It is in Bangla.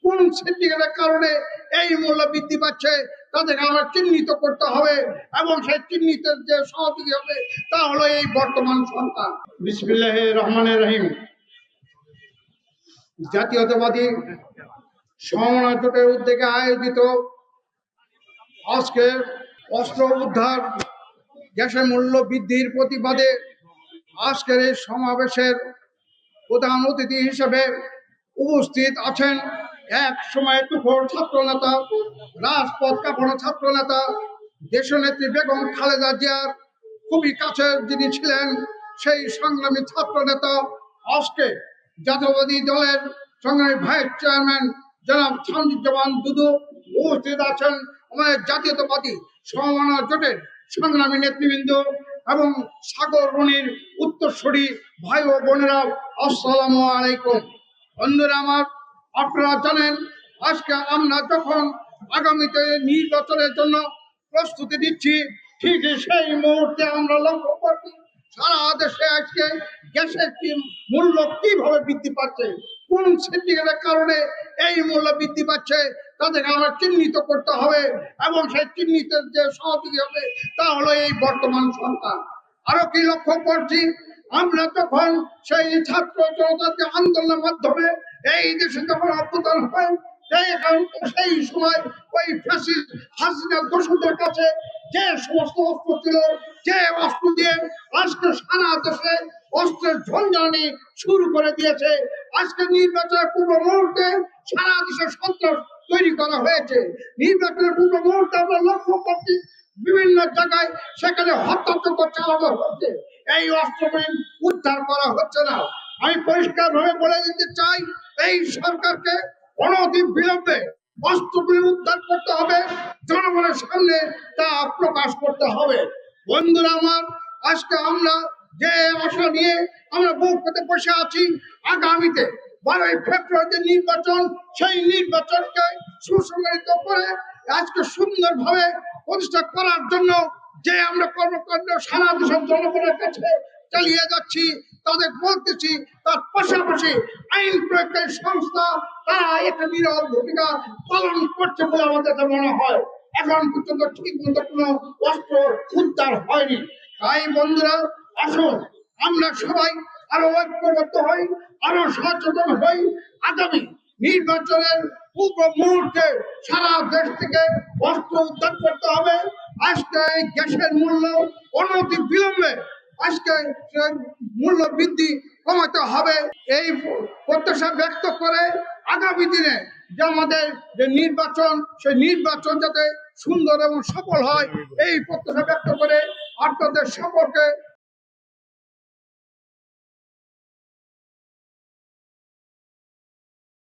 কোন সিন্ডিকেটের কারণে এই মূল্য বৃদ্ধি পাচ্ছে তাদেরকে আমরা চিহ্নিত করতে হবে এবং সেই চিহ্নিতের যে সহযোগী হবে তা হলো এই বর্তমান সরকার। বিসমিল্লাহির রহমানির রহিম। জাতীয়তাবাদী সমন্বয় জোটের উদ্যোগে আয়োজিত আজকে অস্ত্র উদ্ধার গ্যাসের মূল্য বৃদ্ধির প্রতিবাদে আজকের এই সমাবেশের প্রধান অতিথি হিসেবে উপস্থিত আছেন এক সময় তুখোড় ছাত্র নেতা, রাজপথ কাঁপানো ছাত্র নেতা, দেশনেত্রী বেগম খালেদা জিয়ার খুবই কাছের যিনি ছিলেন সেই সংগ্রামী ছাত্র নেতা, আজকে জাতীয়বাদী দলের সংগ্রামী ভাইস চেয়ারম্যান জনাব শামসুজ্জামান দুদু উপস্থিত আছেন। আমাদের জাতীয়তাবাদী সমন্বয় জোটের সংগ্রামী নেতৃবৃন্দ এবং সাগর রনির উত্তরসূরি ভাই ও বোনেরা, আসসালামু আলাইকুম। বন্ধুরা আমার, আপনারা জানেন আজকে আমরা যখন আগামীতে নির্বাচনের জন্য প্রস্তুতি নিচ্ছি, ঠিক সেই মুহূর্তে আমরা লক্ষ্য করছি সারা দেশে আজকে গ্যাসের মূল্য কিভাবে বৃদ্ধি পাচ্ছে, কোন সিন্ডিকেটের কারণে এই মূল্য বৃদ্ধি পাচ্ছে তাদেরকে আমরা চিহ্নিত করতে হবে এবং সেই চিহ্নিতের যে সহযোগী হবে তা হলো এই বর্তমান সরকার। আরো কি লক্ষ্য করছি, আমরা তখন সেই ছাত্র জনতার আন্দোলনের মাধ্যমে এই দেশে যখন অভ্যুত্থান হয় সেই সময় ওই ফ্যাসিস্ট হাসিনা দোষদের কাছে যে সমস্ত অস্ত্র ছিল, যে অস্ত্র দিয়ে আজকে সারা দেশে অস্ত্রের ঝঞ্ঝানি শুরু করে দিয়েছে। আজকে নির্বাচনের পূর্ব মুহূর্তে সারা দেশে সন্ত্রাস তৈরি করা হয়েছে। নির্বাচনের পূর্ব মুহূর্তে আমরা লক্ষ্য করছি বিভিন্ন জায়গায় সেখানে হত্যাযজ্ঞ চালানো হচ্ছে, এই অস্ত্র উদ্ধার করা হচ্ছে না। আমি পরিষ্কার ভাবে বলে দিতে চাই, এই সরকারকে অনতি বিলম্বে অস্ত্রগুলি উদ্ধার করতে হবে, জনগণের সামনে তা প্রকাশ করতে হবে। বন্ধুরা আমার, আজকে আমরা যে আশা নিয়ে আমরা বুক পেতে বসে আছি, আগামীতে 12ই ফেব্রুয়ারি নির্বাচন, সেই নির্বাচনকে সুসংগঠিত করে আজকে সুন্দরভাবে প্রতিষ্ঠা করার জন্য যে আমরা কর্মকাণ্ড সারা দেশের জনগণের কাছে চালিয়ে যাচ্ছি, তাদের বলতেছি তার পাশাপাশি আইন প্রয়োগকারী সংস্থা তারা একটা বিরল ভূমিকা পালন করছে বলে আমাদের মনে হয়। এখন পর্যন্ত ঠিক মতো কোনো অস্ত্র উদ্ধার হয়নি। তাই বন্ধুরা, আসুন আমরা সবাই আরো ঐক্যবদ্ধ হই, আরো সচেতন হই। আগামী নির্বাচনের পূর্ব মুহূর্তে সারা দেশ থেকে অস্ত্র উদ্ধার করতে হবে। আজকে এই গ্যাসের মূল্য অনতি বিলম্বে আজকে মূল্য বৃদ্ধি কমাতে হবে, এই প্রত্যাশা ব্যক্ত করে আগামী দিনে যে আমাদের যে নির্বাচন, সেই নির্বাচন যাতে সুন্দর এবং সফল হয় এই প্রত্যাশা ব্যক্ত করে আপনাদের সকলকে